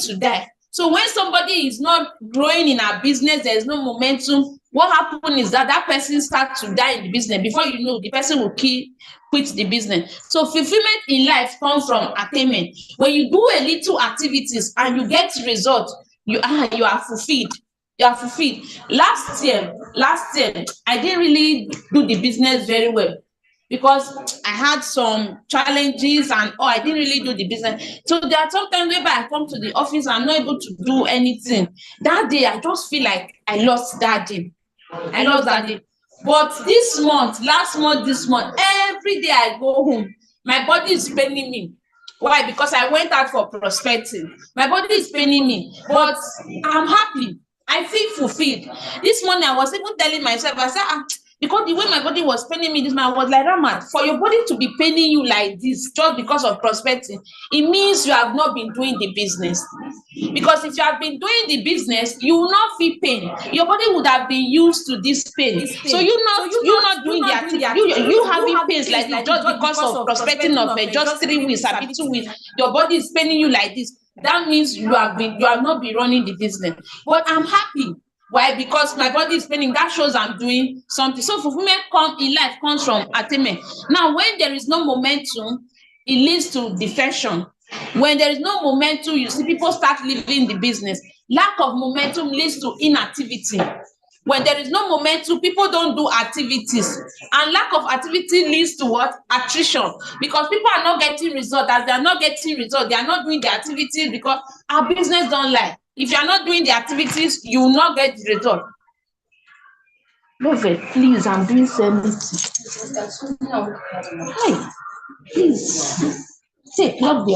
to die. So when somebody is not growing in our business, there is no momentum, what happens is that person starts to die in the business. Before you know, the person will quit the business. So fulfillment in life comes from attainment. When you do a little activities and you get results, you are fulfilled. You are fulfilled. Last year, I didn't really do the business very well because I had some challenges and I didn't really do the business. So there are sometimes where I come to the office, I'm not able to do anything. That day, I just feel like I lost that day. But last month, this month, every day I go home, my body is paining me. Why? Because I went out for prospecting. My body is paining me, but I'm happy. I feel fulfilled. This morning, I was even telling myself, I said, because the way my body was paining me this morning, I was like, Ramat, for your body to be paining you like this just because of prospecting, it means you have not been doing the business. Because if you have been doing the business, you will not feel pain. Your body would have been used to this pain. So you're not doing the activity. You having pains like this just because of prospecting of just 3 weeks or 2 weeks. Your body is paining you like this. That means you have not been running the business. But I'm happy. Why? Because my body is paining. That shows I'm doing something. So fulfillment in life comes from attainment. Now, when there is no momentum, it leads to defection. When there is no momentum, you see people start leaving the business. Lack of momentum leads to inactivity. When there is no momentum, people don't do activities. And lack of activity leads to what? Attrition. Because people are not getting results. As they are not getting results, they are not doing the activities because our business don't lie. If you are not doing the activities, you will not get the result. Love it, please, I'm doing something. Hey, please. Say, plug the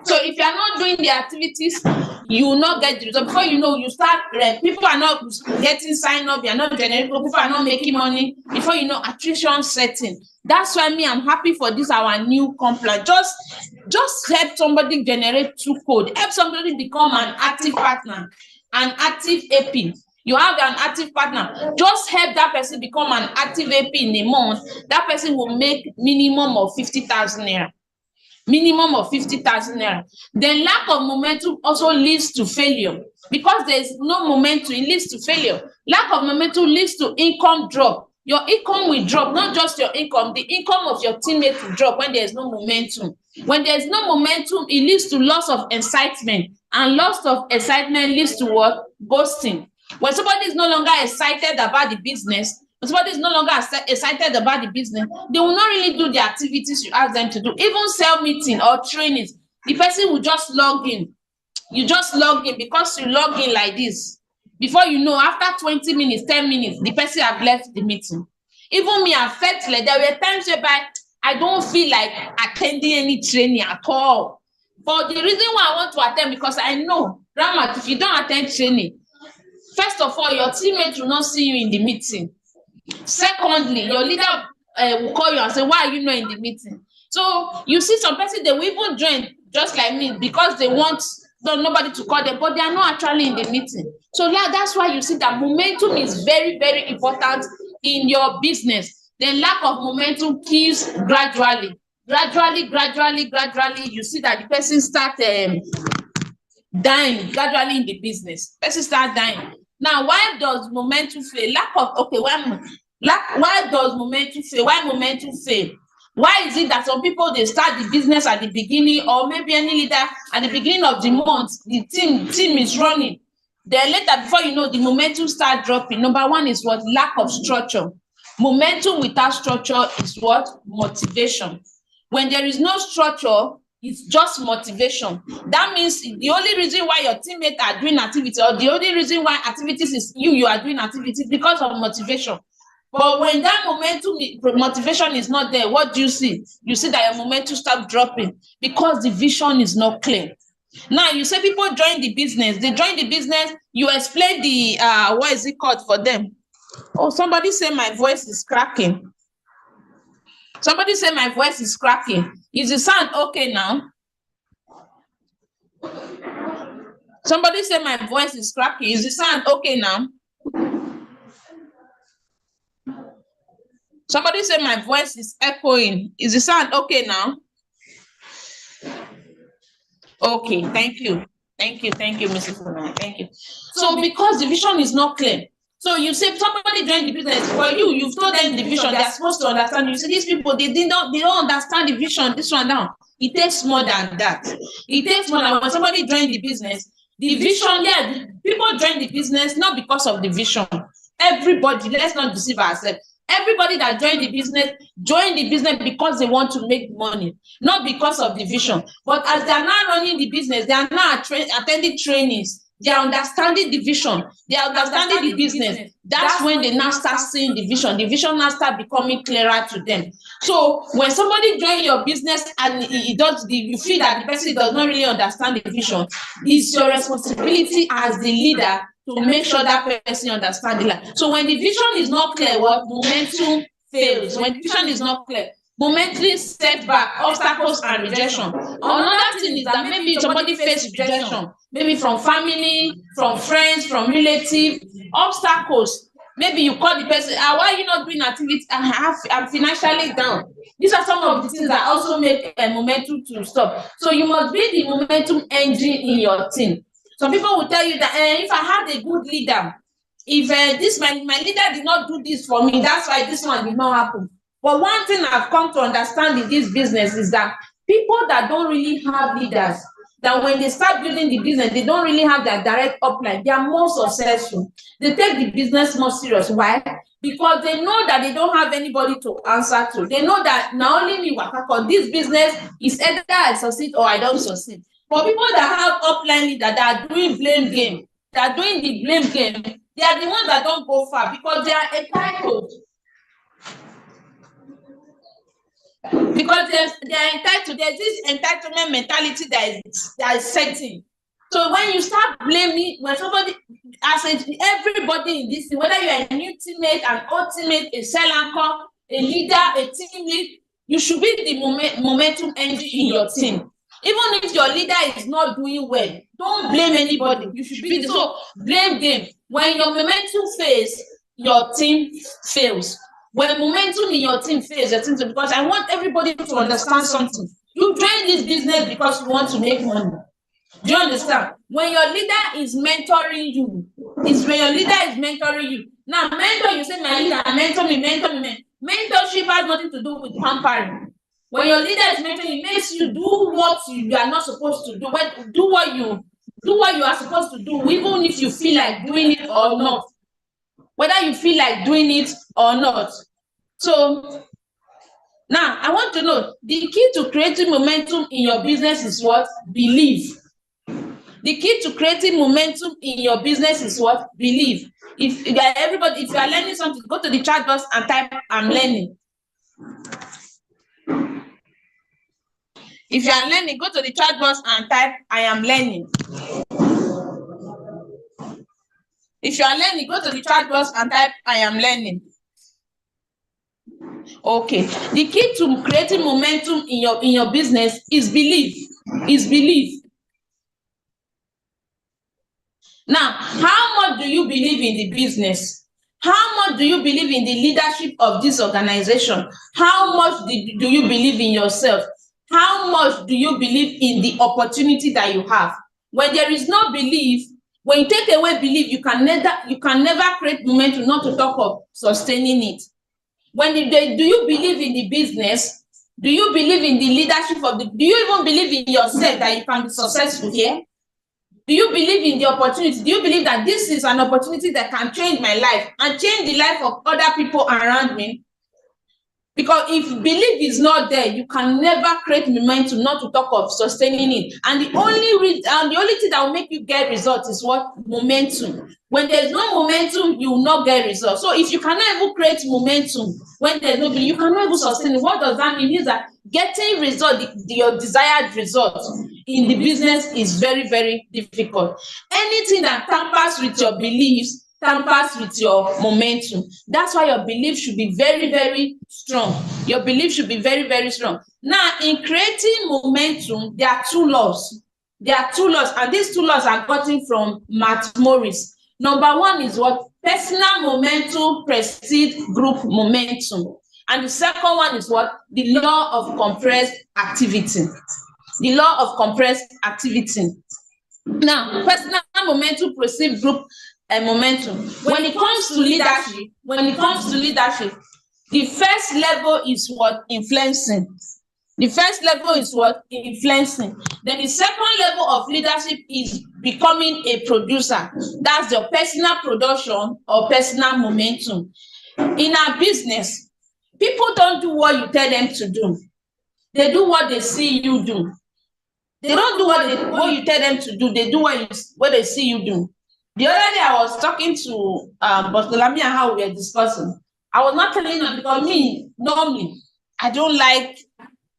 So if you are not doing the activities, you will not get the result. Before you know, you start, people are not getting signed up, you are not generating, people are not making money. Before you know, attrition setting. That's why I'm happy for this, our new company. Just help somebody generate 2 code. Help somebody become an active partner, an active AP. You have an active partner. Just help that person become an active AP in a month. That person will make minimum of 50,000 naira. Minimum of 50,000 naira. Then lack of momentum also leads to failure. Because there is no momentum, it leads to failure. Lack of momentum leads to income drop. Your income will drop, not just your income, the income of your teammates will drop when there is no momentum. When there is no momentum, it leads to loss of excitement. And loss of excitement leads to what? Ghosting. When somebody is no longer excited about the business, when somebody is no longer excited about the business, they will not really do the activities you ask them to do. Even sell meeting or trainings, the person will just log in. You just log in because you log in like this. Before you know, after 20 minutes, 10 minutes, the person have left the meeting. Even me, I felt like there were times whereby I don't feel like attending any training at all. But the reason why I want to attend, because I know, Ramat, if you don't attend training, first of all, your teammates will not see you in the meeting. Secondly, your leader will call you and say, why are you not in the meeting? So you see some person, they will even join just like me because they want nobody to call them, but they are not actually in the meeting. So that's why you see that momentum is very, very important in your business. The lack of momentum kills gradually. Gradually, you see that the person start dying gradually in the business. Person start dying. Now, why does momentum fail? Why does momentum fail? Why momentum fail? Why is it that some people, they start the business at the beginning, or maybe any leader at the beginning of the month, the team is running. Then later, before you know, the momentum start dropping. Number one is what? Lack of structure. Momentum without structure is what? Motivation. When there is no structure, it's just motivation. That means the only reason why your teammates are doing activity, or the only reason why activities is you are doing activities, because of motivation. But when that motivation is not there, what do you see? You see that your momentum start dropping because the vision is not clear. Now, you say people join the business. They join the business. You explain the, what is it called for them? Oh, somebody say my voice is cracking. Somebody say my voice is cracking. Is the sound okay now? Somebody say my voice is cracking. Is the sound okay now? Somebody say my voice is echoing. Is the sound okay now? Okay, thank you. Thank you, Mrs. Funai. Thank you. So because the vision is not clear, so you say somebody joined the business, for you've told them the vision, they're supposed to understand. You say these people, they don't understand the vision, this one down. It takes more than that. It takes more than when somebody joined the business. The vision, yeah, people join the business not because of the vision. Everybody, let's not deceive ourselves. Everybody that join the business because they want to make money, not because of the vision. But as they are now running the business, they are now attending trainings. They are understanding the vision. They are understanding the business. That's when they now start seeing the vision. The vision now start becoming clearer to them. So when somebody joins your business and you feel that the person does not really understand the vision, it's your responsibility as the leader to make sure that person understands it. So when the vision is not clear, what momentum fails. When the vision is not clear, momentum setback, obstacles, and rejection. Another thing is that maybe somebody faces rejection, maybe from family, from friends, from relatives, obstacles. Maybe you call the person, why are you not doing activity? I'm financially down. These are some of the things that also make momentum to stop. So you must be the momentum engine in your team. Some people will tell you that if I had a good leader, if my leader did not do this for me, that's why this one did not happen. But one thing I've come to understand in this business is that people that don't really have leaders, that when they start building the business, they don't really have that direct upline, they are more successful. They take the business more serious. Why? Because they know that they don't have anybody to answer to. They know that not only me, Wakako, this business is either I succeed or I don't succeed. For people that have upline leaders that are doing blame game, that are doing the blame game, they are the ones that don't go far because they are entitled. Because they are entitled. There's this entitlement mentality that is setting. So when you start blaming, when somebody, everybody in this, whether you are a new teammate, an old teammate, a cell anchor, a leader, a team lead, you should be the momentum engine in your team. Even if your leader is not doing well, don't blame anybody. You should be so blame them. When your momentum fails, your team fails. When momentum in your team fails, your team fails, because I want everybody to understand something. You join this business because you want to make money. Do you understand? When your leader is mentoring you, Now, mentor, you say, my leader, mentor me. Mentorship has nothing to do with pampering. When your leader is mentoring, it makes you do what you are not supposed to do. Do what you are supposed to do, even if you feel like doing it or not. Whether you feel like doing it or not. So now I want to know the key to creating momentum in your business is what? Belief. The key to creating momentum in your business is what? Belief. If you are learning something, go to the chat box and type I'm learning. If you are learning, go to the chat box and type I am learning. If you are learning, go to the chat box and type I am learning. Okay. The key to creating momentum in your business is belief. Now, how much do you believe in the business? How much do you believe in the leadership of this organization? How much do you believe in yourself? How much do you believe in the opportunity that you have? When there is no belief, when you take away belief, you can never create momentum, not to talk of sustaining it. Do you believe in the business? Do you believe in the leadership do you even believe in yourself that you can be successful here? Do you believe in the opportunity? Do you believe that this is an opportunity that can change my life and change the life of other people around me? Because if belief is not there, you can never create momentum, not to talk of sustaining it. And the only thing that will make you get results is what? Momentum. When there's no momentum, you will not get results. So if you cannot even create momentum when there's no belief, you cannot even sustain it. What does that mean? It means that getting your desired result in the business is very, very difficult. Anything that tampers with your beliefs tampers with your momentum. That's why your belief should be very, very strong. Your belief should be very, very strong. Now, in creating momentum, there are two laws. And these two laws are gotten from Matt Morris. Number one is what? Personal momentum precedes group momentum. And the second one is what? The law of compressed activity. the law of compressed activity. Now, personal momentum precedes group momentum. When it comes to leadership, the first level is what? Influencing. The first level is what? Influencing. Then the second level of leadership is becoming a producer. That's your personal production or personal momentum. In our business, people don't do what you tell them to do. They do what they see you do. They don't do what you tell them to do. They do what they see you do. The other day I was talking to Bartolomeo and how we were discussing. I was not telling them because me, normally, I don't like,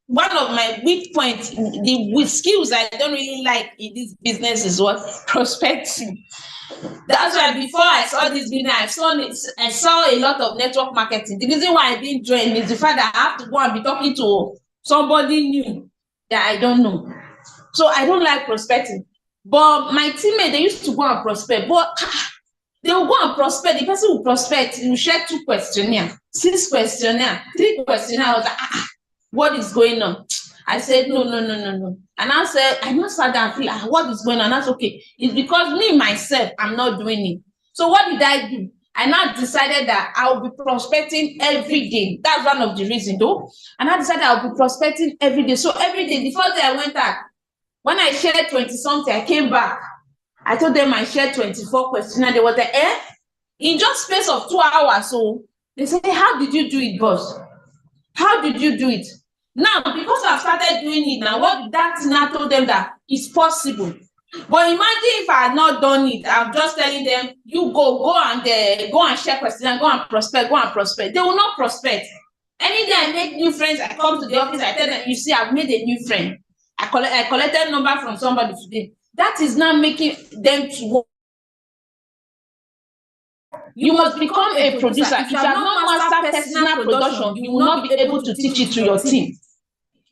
one of my weak points, with skills I don't really like in this business is what? Prospecting. That's why before I saw this business, I saw a lot of network marketing. The reason why I didn't join is the fact that I have to go and be talking to somebody new that I don't know. So I don't like prospecting. But my teammate, they used to go and prospect. But they will go and prospect. The person will prospect. He will share 2 questionnaires, 6 questionnaires, 3 questionnaires. I was like, what is going on? I said, no. And I said, I must sat down and feel like, what is going on? That's okay. It's because me, myself, I'm not doing it. So what did I do? I now decided that I will be prospecting every day. That's one of the reasons, though. And I decided I will be prospecting every day. So every day, the first day I went out, when I shared 20-something, I came back. I told them I shared 24 questions. And they were like, in just space of 2 hours. So they said, hey, how did you do it, boss? How did you do it? Now, because I've started doing it now, what that now told them that it's possible. But imagine if I had not done it, I'm just telling them, you go and share questions, go and prospect. They will not prospect. Any day I make new friends, I come to the office, I tell them, you see, I've made a new friend. I collected number from somebody today. That is now making them to work. You must become a producer. If you have not mastered personal production, you will not be able to teach it to your team.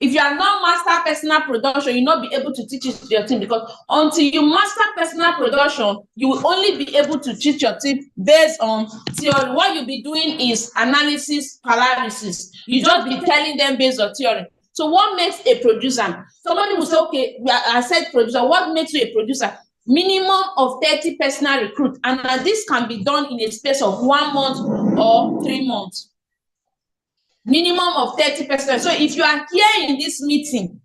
If you have not mastered personal production, you will not be able to teach it to your team, because until you master personal production, you will only be able to teach your team based on theory. What you'll be doing is analysis paralysis. You just be telling them based on theory. So what makes a producer? Somebody will say, okay, I said producer. What makes you a producer? Minimum of 30 personal recruits. And this can be done in a space of 1 month or 3 months. Minimum of 30%. So if you are here in this meeting,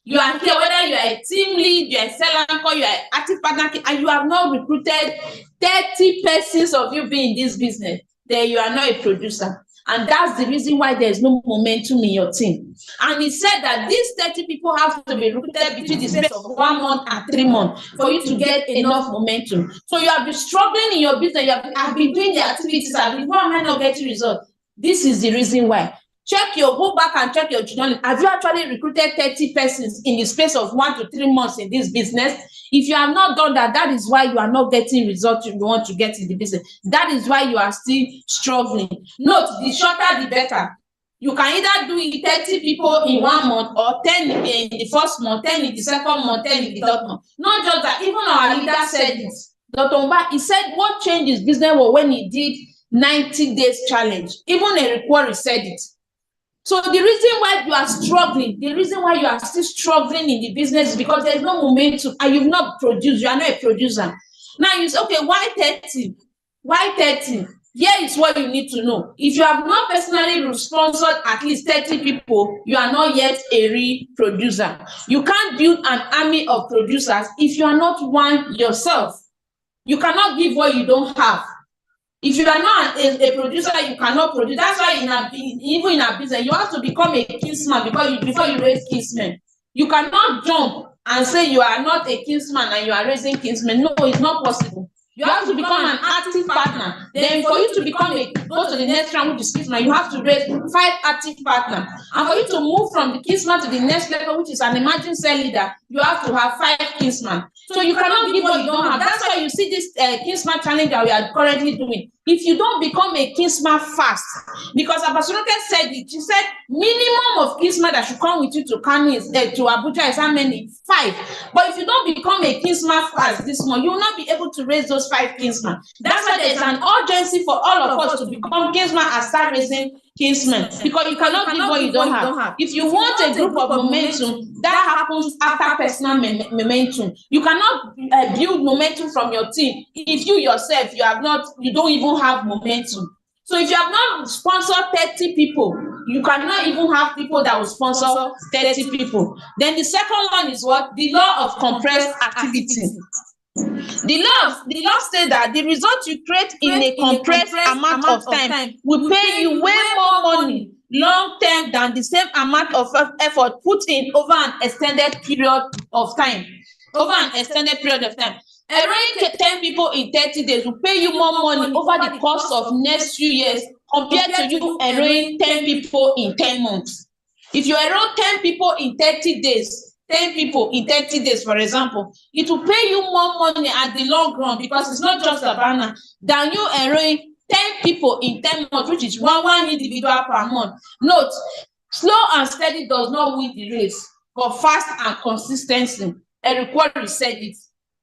you are here, whether you are a team lead, you are a seller, you are an active partner, and you have not recruited 30 persons of you being in this business, then you are not a producer. And that's the reason why there is no momentum in your team. And he said that these 30 people have to be recruited between the space of 1 month and 3 months for you to get enough momentum. So you have been struggling in your business, I've been doing the activities, why am I not getting results? This is the reason why. Go back and check your journal. Have you actually recruited 30 persons in the space of 1 to 3 months in this business? If you have not done that, that is why you are not getting results you want to get in the business. That is why you are still struggling. Note, the shorter, the better. You can either do it 30 people in 1 month, or 10 in the first month, 10 in the second month, 10 in the third month. Not just that, even our leader said this. Dr. Mba, he said what changed his business was when he did 90 days challenge. Even a requirement said it. So the reason why you are struggling, the reason why you are still struggling in the business is because there is no momentum and you've not produced. You are not a producer. Now you say, okay, why 30? Why 30? Here is what you need to know. If you have not personally sponsored at least 30 people, you are not yet a real producer. You can't build an army of producers if you are not one yourself. You cannot give what you don't have. If you are not a producer, you cannot produce. That's why even in a business, you have to become a kinsman before you raise kinsmen. You cannot jump and say you are not a kinsman and you are raising kinsmen. No, it's not possible. You have to become an active partner. Then for you to go to the next round, which is kinsman, you have to raise 5 active partners. And for you to move from the kinsman to the next level, which is an emerging cell leader, you have to have 5 kinsmen. So you cannot give what you don't have. That's why you see this kinsman challenge that we are currently doing. If you don't become a kinsman fast, because Abasonoke said it, she said minimum of kinsman that should come with you to Kano to Abuja is how many? 5. But if you don't become a kinsman fast this month, you will not be able to raise those 5 kinsmen. That's why there's an urgency for all of us to become kinsman and start raising kinsmen, because you cannot give what you don't have. If you want a group of momentum, that happens after personal momentum. You cannot build momentum from your team if you yourself you don't even have momentum. So if you have not sponsored 30 people, you cannot even have people that will sponsor 30 people. Then the second one is what? The law of compressed activity. The law says that the result you create in a compressed amount of time will pay you way more money long term than the same amount of effort put in over an extended period of time. Enrolling 10 people in 30 days will pay you more money over the course of next few years compared to you enrolling 10 people in 10 months. If you enroll 10 people in 30 days, 10 people in 30 days, for example, it will pay you more money at the long run, because it's not just a banner, than you enrolling 10 people in 10 months, which is one individual per month. Note, slow and steady does not win the race, but fast and consistency. Eric Worre said it.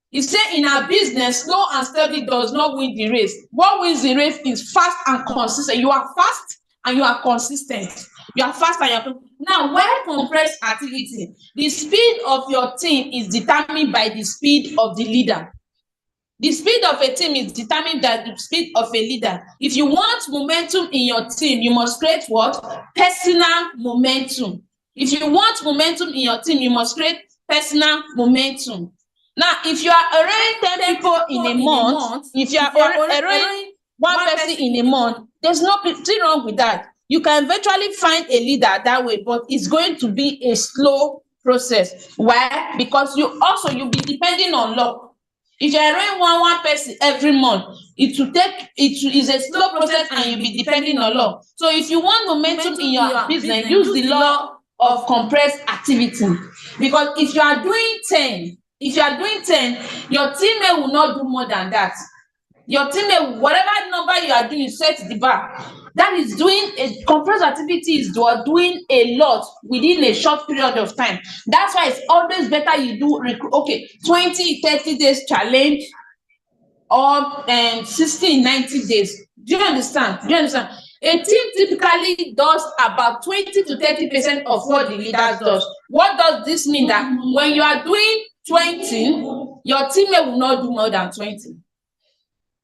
He said, in our business, slow and steady does not win the race. What wins the race is fast and consistent. You are fast and you are consistent. You are fast and you are. Now, why compressed activity? The speed of your team is determined by the speed of the leader. The speed of a team is determined by the speed of a leader. If you want momentum in your team, you must create what? Personal momentum. If you want momentum in your team, you must create personal momentum. Now, if you are enrolling 10 people in a month, if you are enrolling one person in a month, there's nothing wrong with that. You can eventually find a leader that way, but it's going to be a slow process. Why? Because you'll be depending on luck. If you're enrolling one person every month, it is a slow process and you'll be depending on luck. So if you want momentum in your business, use the law of compressed activity. Because if you are doing 10, your teammate will not do more than that. Your teammate, whatever number you are doing, set the bar. That is doing a compressed activity is doing a lot within a short period of time. That's why it's always better you do 20, 30 days challenge or 60, 90 days. Do you understand? A team typically does about 20 to 30% of what the leader does. What does this mean? That when you are doing 20, your teammate will not do more than 20.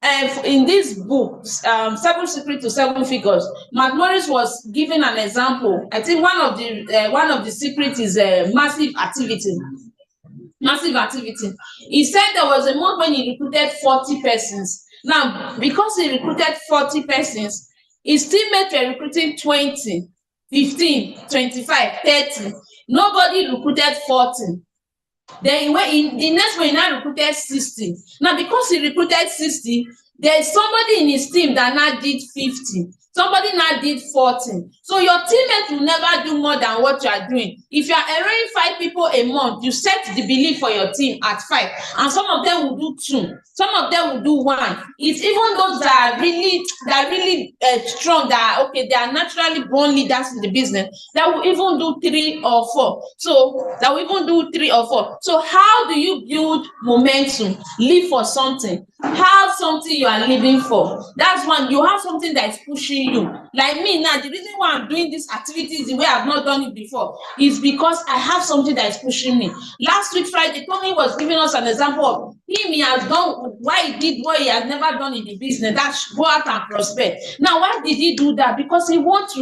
And in this book, 7 Secrets to 7 Figures, Mark Morris was giving an example. I think one of the secrets is massive activity. He said there was a month when he recruited 40 persons. Now, because he recruited 40 persons, his teammates were recruiting 20, 15, 25, 30. Nobody recruited 40. Then the next one, he now recruited 60. Now, because he recruited 60, there's somebody in his team that now did 50. Somebody now did 40. So your teammates will never do more than what you are doing. If you are enrolling 5 people a month, you set the belief for your team at 5. And some of them will do 2. Some of them will do 1. It's even those that are really strong, they are naturally born leaders in the business, that will even do 3 or 4. So how do you build momentum? Live for something. Have something you are living for. That's one. You have something that is pushing you. Like me now, the reason why I'm doing this activity the way I've not done it before is because I have something that is pushing me. Last week Friday, Tony was giving us an example of he has done why he did what he has never done in the business. That's go out and prosper. Now, why did he do that? Because he wants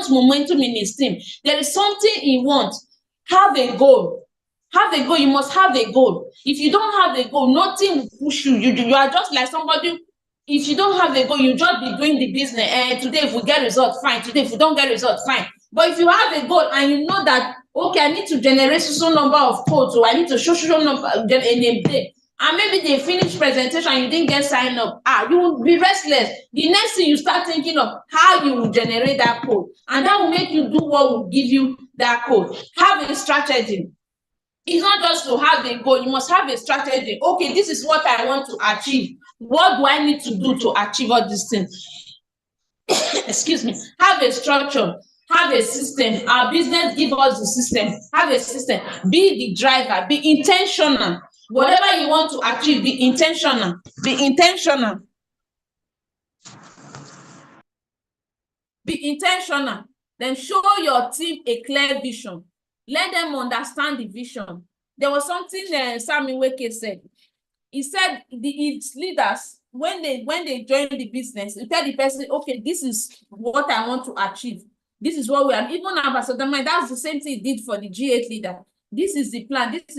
momentum in his team. There is something he wants. Have a goal. You must have a goal. If you don't have a goal, nothing will push you. You are just like somebody. If you don't have a goal, you just be doing the business. Today, if we get results, fine. Today, if we don't get results, fine. But if you have a goal and you know that, okay, I need to generate some number of codes, or I need to show number in a day, and maybe they finish presentation and you didn't get signed up, you will be restless. The next thing you start thinking of how you will generate that code, and that will make you do what will give you that code. Have a strategy. It's not just to have a goal, you must have a strategy. Okay, this is what I want to achieve. What do I need to do to achieve all these things? Excuse me. Have a structure, have a system. Our business gives us the system. Have a system. Be the driver, be intentional. Whatever you want to achieve, be intentional. Be intentional. Be intentional. Then show your team a clear vision. Let them understand the vision. There was something Sammy Weke said. He said its leaders, when they join the business, you tell the person, okay, this is what I want to achieve. This is what we are. Even Ambassador Mike, that's the same thing he did for the G8 leader. This is the plan. This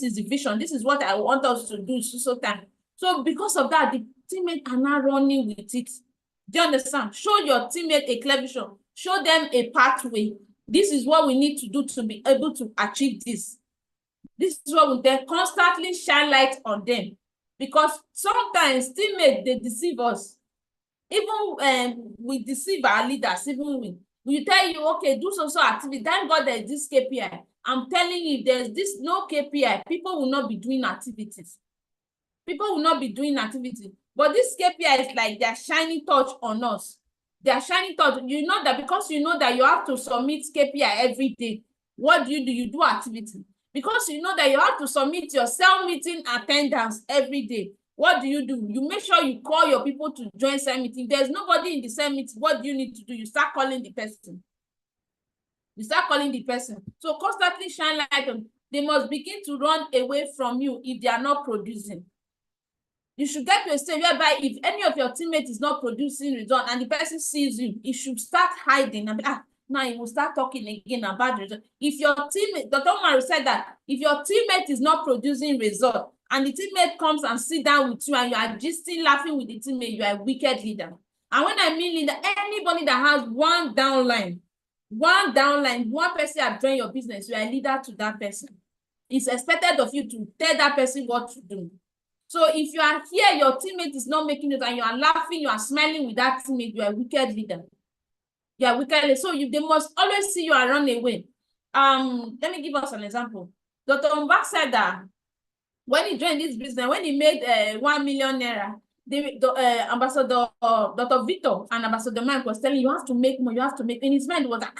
is the vision. This is what I want us to do. So time. So because of that, the teammates are now running with it. Do you understand? Show your teammate a clear vision. Show them a pathway. This is what we need to do to be able to achieve this. This is what we then constantly shine light on them. Because sometimes teammates, they deceive us. Even we deceive our leaders, even we tell you, okay, do so activity. Thank God there's this KPI. I'm telling you, if there's this no KPI, people will not be doing activities. People will not be doing activity. But this KPI is like their shining touch on us. Their shining touch. You know that because you know that you have to submit KPI every day. What do? You do activity. Because you know that you have to submit your cell meeting attendance every day. What do? You make sure you call your people to join cell meeting. There's nobody in the cell meeting. What do you need to do? You start calling the person. You start calling the person. So constantly shine light on. They must begin to run away from you if they are not producing. You should get to a stage whereby if any of your teammates is not producing results and the person sees you, it should start hiding and now he will start talking again about results. If your teammate, Dr. Umaru said that if your teammate is not producing results and the teammate comes and sit down with you and you are just still laughing with the teammate, you are a wicked leader. And when I mean leader, anybody that has one downline, one person have joined your business, you are a leader to that person. It's expected of you to tell that person what to do. So if you are here, your teammate is not making it, and you are laughing, you are smiling with that teammate, you are a wicked leader. You are wicked leader. So they must always see you and run away. Let me give us an example. Dr. Mbak said that when he joined this business, when he made 1 million naira, the Ambassador Dr. Victor and Ambassador Mike was telling you have to make more, you have to make. In his mind was like,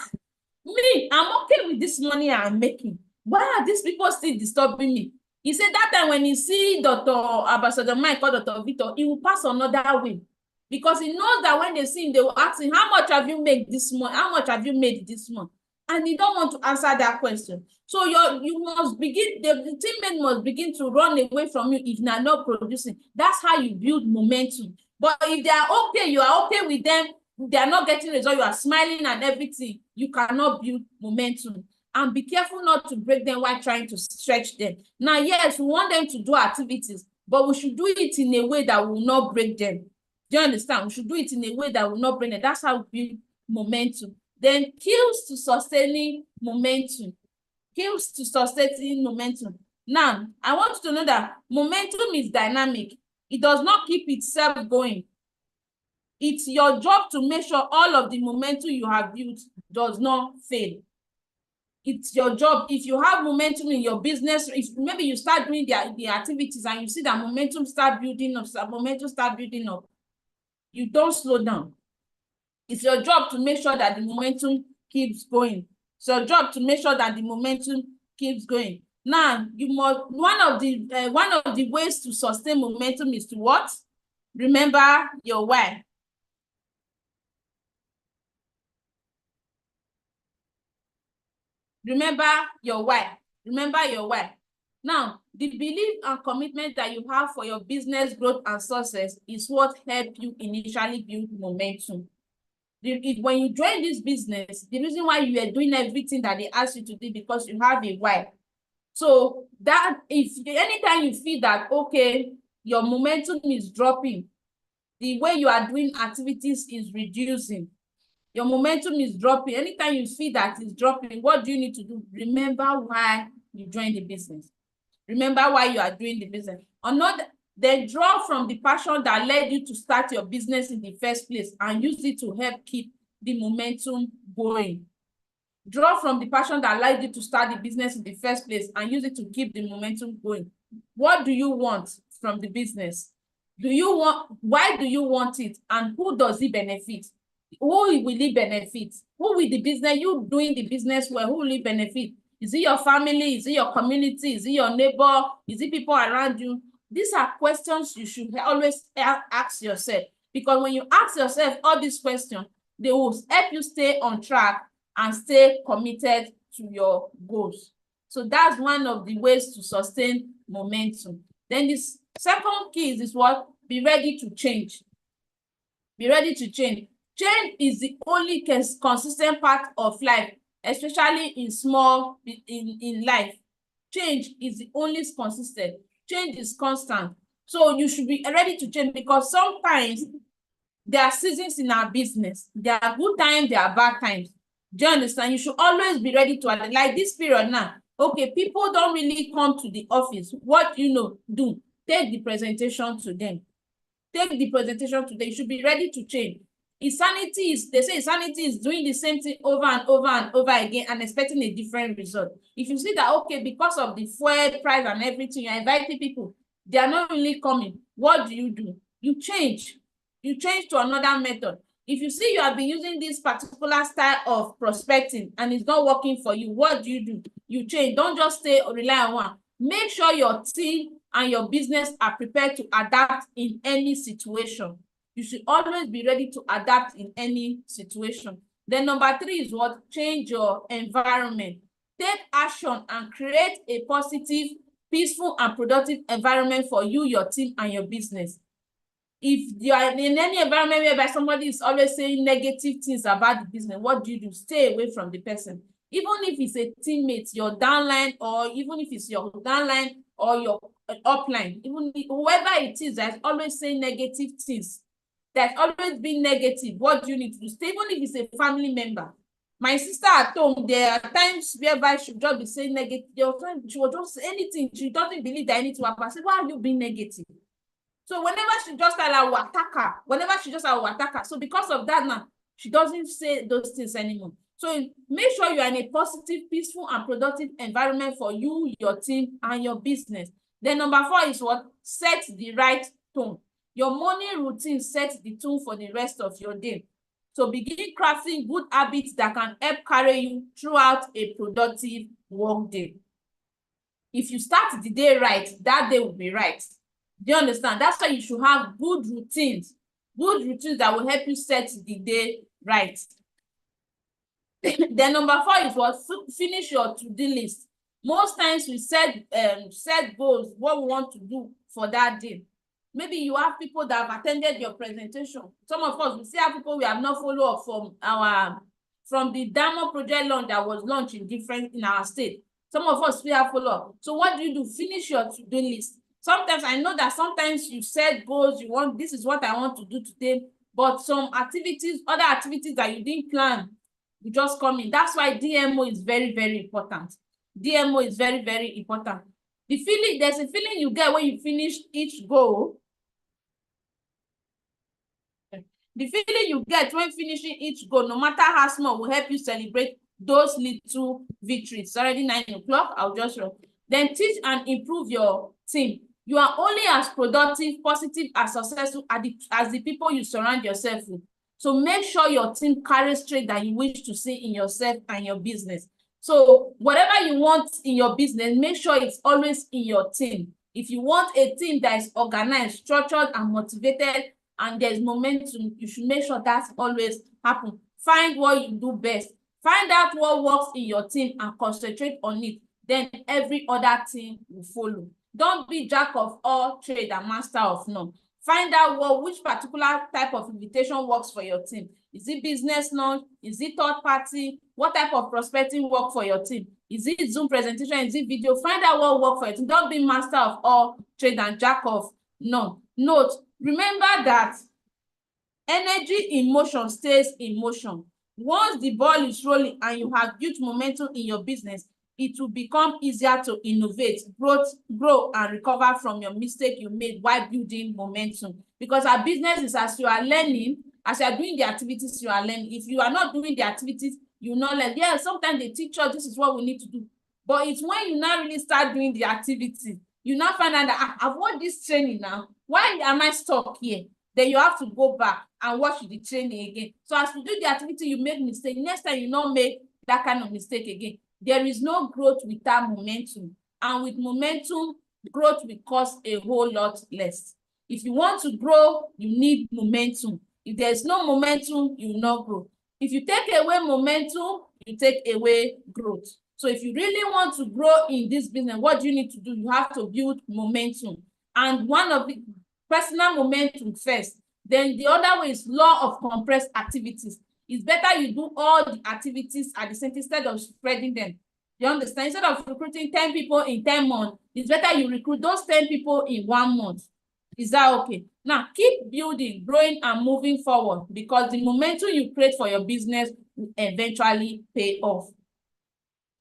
me, I'm okay with this money I'm making. Why are these people still disturbing me? He said that time when he see Dr. Ambassador Mike or Dr. Victor, he will pass another way. Because he knows that when they see him, they will ask him, how much have you made this month? How much have you made this month? And he don't want to answer that question. So you must begin, the teammate must begin to run away from you if they are not producing. That's how you build momentum. But if they are okay, you are okay with them, they are not getting results, you are smiling and everything, you cannot build momentum. And be careful not to break them while trying to stretch them. Now, yes, we want them to do activities, but we should do it in a way that will not break them. Do you understand? We should do it in a way that will not break them. That's how we build momentum. Then kills to sustaining momentum. Kills to sustaining momentum. Now, I want you to know that momentum is dynamic. It does not keep itself going. It's your job to make sure all of the momentum you have built does not fail. It's your job. If you have momentum in your business, if maybe you start doing the activities and you see that momentum start building up, you don't slow down. It's your job to make sure that the momentum keeps going. It's your job to make sure that the momentum keeps going. Now, you must one of the ways to sustain momentum is to what? Remember your why. Remember your why. Remember your why. Now, the belief and commitment that you have for your business growth and success is what helped you initially build momentum. When you join this business, the reason why you are doing everything that they ask you to do because you have a why. So that if anytime you feel that, okay, your momentum is dropping, the way you are doing activities is reducing, your momentum is dropping, anytime you feel that it's dropping, what do you need to do? Remember why you joined the business. Remember why you are doing the business. Or not, then draw from the passion that led you to start your business in the first place and use it to help keep the momentum going. Draw from the passion that led you to start the business in the first place and use it to keep the momentum going. What do you want from the business? Why do you want it? And who does it benefit? Who will it benefit? Who will the business, you doing the business well, who will it benefit? Is it your family? Is it your community? Is it your neighbor? Is it people around you? These are questions you should always ask yourself. Because when you ask yourself all these questions, They will help you stay on track and stay committed to your goals. So that's one of the ways to sustain momentum. Then this second key is what? Be ready to change. Be ready to change. Change is the only consistent part of life, especially in life. Change is the only consistent. Change is constant. So you should be ready to change, because sometimes there are seasons in our business. There are good times, there are bad times. Do you understand? You should always be ready to adapt. Like this period now, okay, people don't really come to the office. What do? Take the presentation to them. Take the presentation to them. You should be ready to change. They say insanity is doing the same thing over and over and over again and expecting a different result. If you see that, okay, because of the fuel price and everything, you're inviting people, they are not really coming. What do? You change. You change to another method. If you see you have been using this particular style of prospecting and it's not working for you, what do? You change. Don't just stay or rely on one. Make sure your team and your business are prepared to adapt in any situation. You should always be ready to adapt in any situation. Then number 3 is what? Change your environment. Take action and create a positive, peaceful, and productive environment for you, your team, and your business. If you are in any environment whereby somebody is always saying negative things about the business, what do? Stay away from the person. Even if it's a teammate, your downline, or even if it's your downline or your upline, even whoever it is that's always saying negative things, that's always been negative, what do you need to do? Stay. Even if it's a family member. My sister at home, there are times whereby she just be saying negative. She will just say anything. She doesn't believe that anything will happen. I say, why are you being negative? So whenever she just start, I will attack her. Whenever she just, I will attack her. So because of that now, she doesn't say those things anymore. So make sure you are in a positive, peaceful, and productive environment for you, your team, and your business. Then number 4 is what? Set the right tone. Your morning routine sets the tone for the rest of your day. So begin crafting good habits that can help carry you throughout a productive work day. If you start the day right, that day will be right. Do you understand? That's why you should have good routines that will help you set the day right. Then number 4 is what? Finish your to-do list. Most times we set goals, what we want to do for that day. Maybe you have people that have attended your presentation. Some of us, we see have people we have not followed up from the Diamond Project launch that was launched in our state. Some of us we have follow up. So what do? Finish your to-do list. Sometimes I know that sometimes you set goals, this is what I want to do today, but some activities, other activities that you didn't plan, you just come in. That's why DMO is very, very important. DMO is very, very important. There's a feeling you get when you finish each goal. The feeling you get when finishing each goal, no matter how small, will help you celebrate those little victories. It's already 9 o'clock. I'll just run. Then teach and improve your team. You are only as productive, positive, and successful as the people you surround yourself with. So make sure your team carries traits that you wish to see in yourself and your business. So whatever you want in your business, make sure it's always in your team. If you want a team that is organized, structured, and motivated, and there's momentum, you should make sure that's always happen. Find what you do best. Find out what works in your team and concentrate on it. Then every other team will follow. Don't be jack of all trade and master of none. Find out which particular type of invitation works for your team. Is it business launch? Is it third party? What type of prospecting work for your team? Is it Zoom presentation? Is it video? Find out what works for your team. Don't be master of all trade and jack of none. Note, remember that energy in motion stays in motion. Once the ball is rolling and you have huge momentum in your business, it will become easier to innovate, grow, and recover from your mistake you made while building momentum. Because our business is as you are learning, as you are doing the activities, you are learning. If you are not doing the activities, you will not learn. Yeah, sometimes they teach us this is what we need to do. But it's when you now really start doing the activity, you now find out that I've watched this training now. Why am I stuck here? Then you have to go back and watch the training again. So as you do the activity, you make mistake. Next time you not make that kind of mistake again. There is no growth without momentum. And with momentum, growth will cost a whole lot less. If you want to grow, you need momentum. If there's no momentum, you will not grow. If you take away momentum, you take away growth. So if you really want to grow in this business, what do you need to do? You have to build momentum. And one of the personal momentum first. Then the other way is law of compressed activities. It's better you do all the activities at the same time instead of spreading them. You understand? Instead of recruiting 10 people in 10 months, it's better you recruit those 10 people in 1 month. Is that okay? Now, keep building, growing, and moving forward, because the momentum you create for your business will eventually pay off.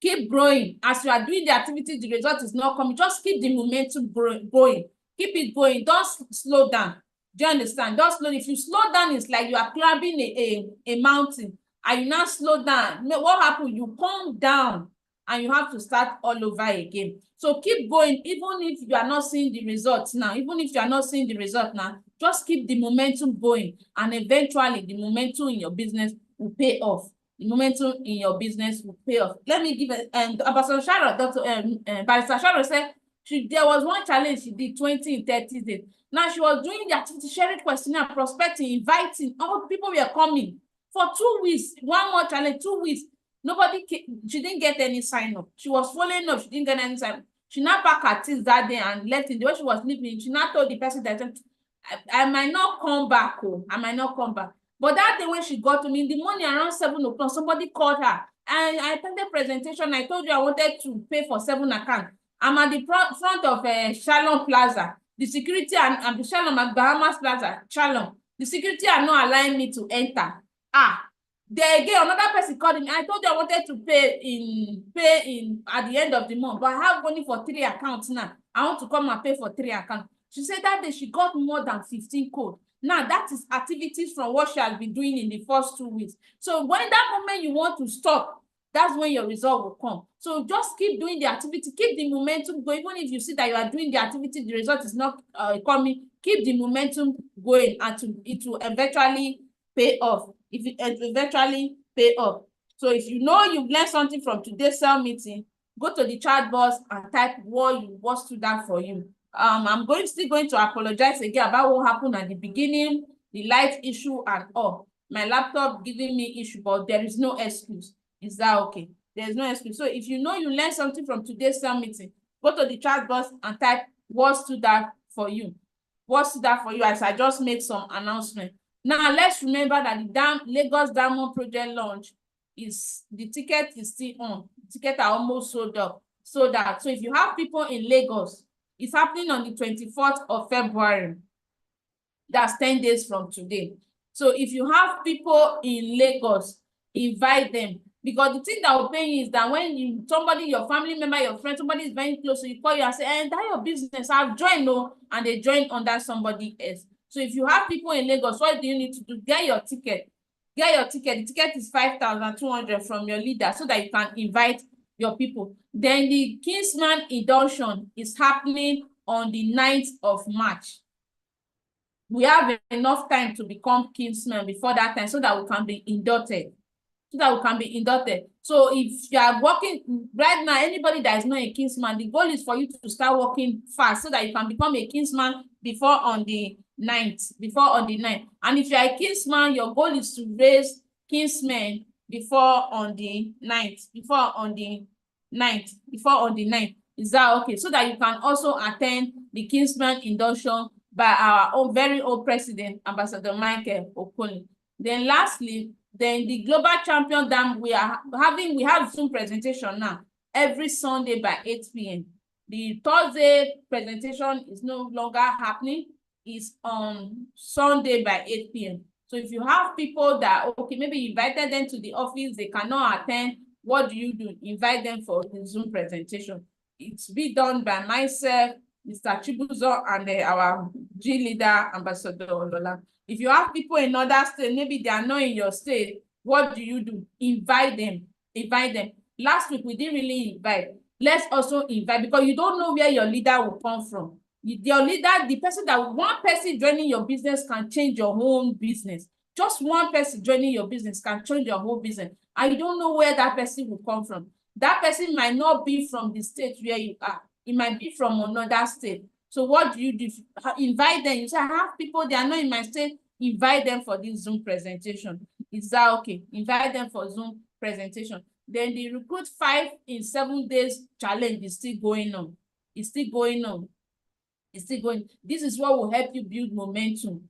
Keep growing. As you are doing the activity, the result is not coming. Just keep the momentum going. Keep it going. Don't slow down. Do you understand? Don't slow. If you slow down, it's like you are climbing a mountain and you now slow down. What happens? You come down and you have to start all over again. So keep going, even if you are not seeing the results now. Even if you are not seeing the result now, just keep the momentum going, and eventually the momentum in your business will pay off. The momentum in your business will pay off. Let me give it. And Ambassador Sharon, Barrister Sharon said there was one challenge she did 20 in 30 days. Now she was doing the activity sharing questionnaire, prospecting, inviting. All the people were coming for 2 weeks. One more challenge, 2 weeks. Nobody came. She didn't get any sign up. She was following up. She didn't get any sign up. She now packed her things that day and left it. The way she was leaving, she now told the person that I might not come back. Oh, I might not come back. But that day when she got to me in the morning around 7 o'clock, somebody called her. And I attended presentation. I told you I wanted to pay for 7 accounts. I'm at the front of Shalom Plaza. The security and the Shalom at Bahamas Plaza, Shalom. The security are not allowing me to enter. There again, another person called me. I told you I wanted to pay in at the end of the month, but I have money for 3 accounts now. I want to come and pay for 3 accounts. She said that day she got more than 15 codes. Now, that is activities from what she has been doing in the first 2 weeks. So when that moment you want to stop, that's when your result will come. So just keep doing the activity, keep the momentum going. Even if you see that you are doing the activity, the result is not coming, keep the momentum going, and it will eventually pay off. If it eventually pay off. So if you know you've learned something from today's cell meeting, go to the chat box and type what stood out for you. I'm still going to apologize again about what happened at the beginning, the light issue and all. My laptop giving me issue, but there is no excuse. Is that okay? There's no excuse. So if you know you learned something from today's cell meeting, go to the chat box and type what stood out for you. What stood out for you as I just made some announcement. Now let's remember that the Lagos Diamond Project launch the ticket is still on. The tickets are almost sold out. So if you have people in Lagos, it's happening on the 24th of February. That's 10 days from today. So if you have people in Lagos, invite them. Because the thing that will pay you is that when somebody, your family member, your friend, somebody is very close, so you call you and say, that your business, I've joined, and they join under somebody else. So if you have people in Lagos, what do you need to do? Get your ticket. Get your ticket. The ticket is 5,200 from your leader so that you can invite your people. Then the Kingsman induction is happening on the 9th of March. We have enough time to become Kingsman before that time so that we can be inducted. So if you are working right now, anybody that is not a Kingsman, the goal is for you to start working fast so that you can become a Kingsman before on the 9th. And if you are a Kingsman, your goal is to raise Kingsmen before on the 9th. Is that okay? So that you can also attend the Kingsman induction by our own very old president, Ambassador Michael Okoli. Then lastly, the Global Champion Dam, we have Zoom presentation now every Sunday by 8 p.m. The Thursday presentation is no longer happening. It's on Sunday by 8 p.m. So if you have people that, okay, maybe you invited them to the office, they cannot attend, what do? Invite them for the Zoom presentation. It's be done by myself, Mr. Chibuzo, and our G leader, Ambassador Olola. If you have people in other states, maybe they are not in your state, what do? Invite them. Last week, we didn't really invite. Let's also invite, because you don't know where your leader will come from. Your leader, one person joining your business can change your whole business. Just one person joining your business can change your whole business. And you don't know where that person will come from. That person might not be from the state where you are. It might be from another state. So what do? Invite them. You say, I have people, they are not in my state, invite them for this Zoom presentation. Is that okay? Invite them for Zoom presentation. Then the recruit 5 in 7 days challenge is still going on. It's still going on. It's still going. This is what will help you build momentum.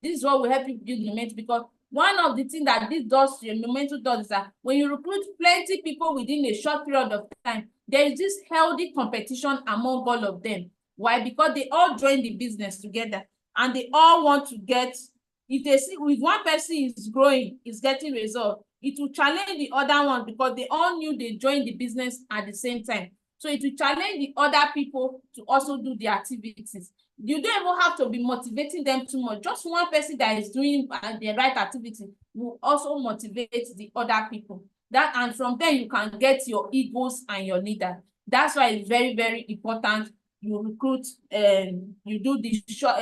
This is what will help you build momentum, because one of the things that this does to your momentum does is that when you recruit plenty people within a short period of time, there is this healthy competition among all of them. Why? Because they all join the business together and they all want to get, if they see if one person is growing, is getting results, it will challenge the other one, because they all knew they joined the business at the same time. So it will challenge the other people to also do the activities. You don't even have to be motivating them too much. Just one person that is doing the right activity will also motivate the other people. That, and from there you can get your egos and your leader. That's why it's very, very important you recruit, you do this short,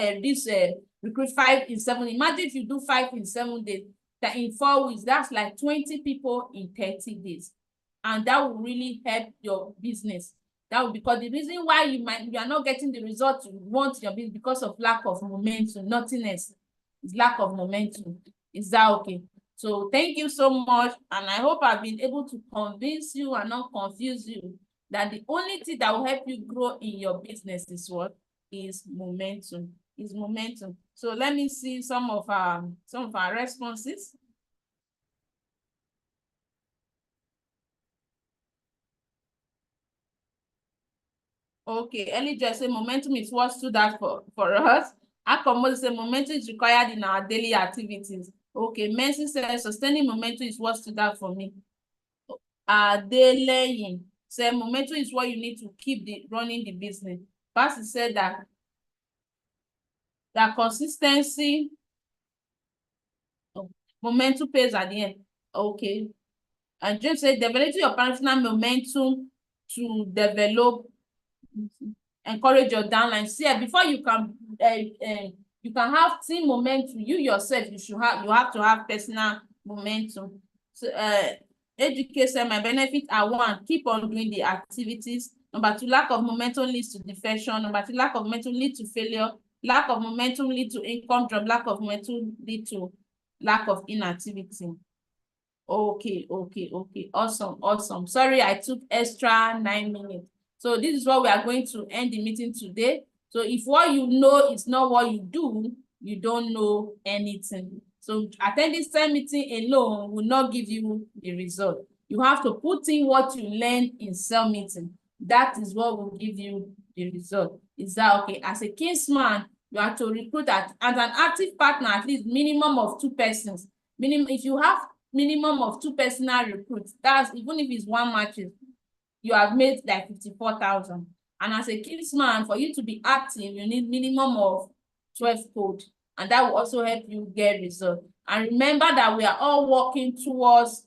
recruit 5 in 7. Imagine if you do 5 in 7 days, that in 4 weeks, that's like 20 people in 30 days. And that will really help your business. That will, because the reason why you are not getting the results you want in your business because of lack of momentum, nothing else. It's lack of momentum. Is that okay? So thank you so much. And I hope I've been able to convince you and not confuse you that the only thing that will help you grow in your business is what? Is momentum. Is momentum. So let me see some of our responses. Okay, Elijah say momentum is what stood out for us. Akomo say momentum is required in our daily activities. Okay, Mercy says sustaining momentum is what stood out for me. Adeleye say momentum is what you need to keep running the business. Pastor said that consistency, momentum pays at the end. Okay. And James said developing your personal momentum to develop, encourage your downline. See, before you can have team momentum, you yourself, you have to have personal momentum. So education, my benefits are: 1, keep on doing the activities. Number 2, lack of momentum leads to defection. Number 3, lack of momentum leads to failure. Lack of momentum leads to income drop. Lack of momentum leads to lack of inactivity. Okay. Awesome. Sorry, I took extra 9 minutes. So this is what we are going to end the meeting today. So if what you know is not what you do, you don't know anything. So attending cell meeting alone will not give you the result. You have to put in what you learn in cell meeting. That is what will give you the result. Is that okay? As a Kingsman, you have to recruit as an active partner, at least minimum of 2 persons. If you have minimum of 2 personal recruits, that's even if it's 1 matches, you have made like 54,000. And as a Kingsman, for you to be active, you need minimum of 12 code, and that will also help you get results. And remember that we are all working towards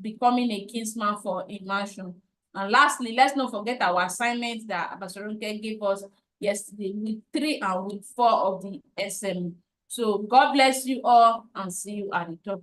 becoming a Kingsman for immersion. And lastly, let's not forget our assignments that Abasoronke gave us yesterday, week 3 and week 4 of the SME. So God bless you all and see you at the top.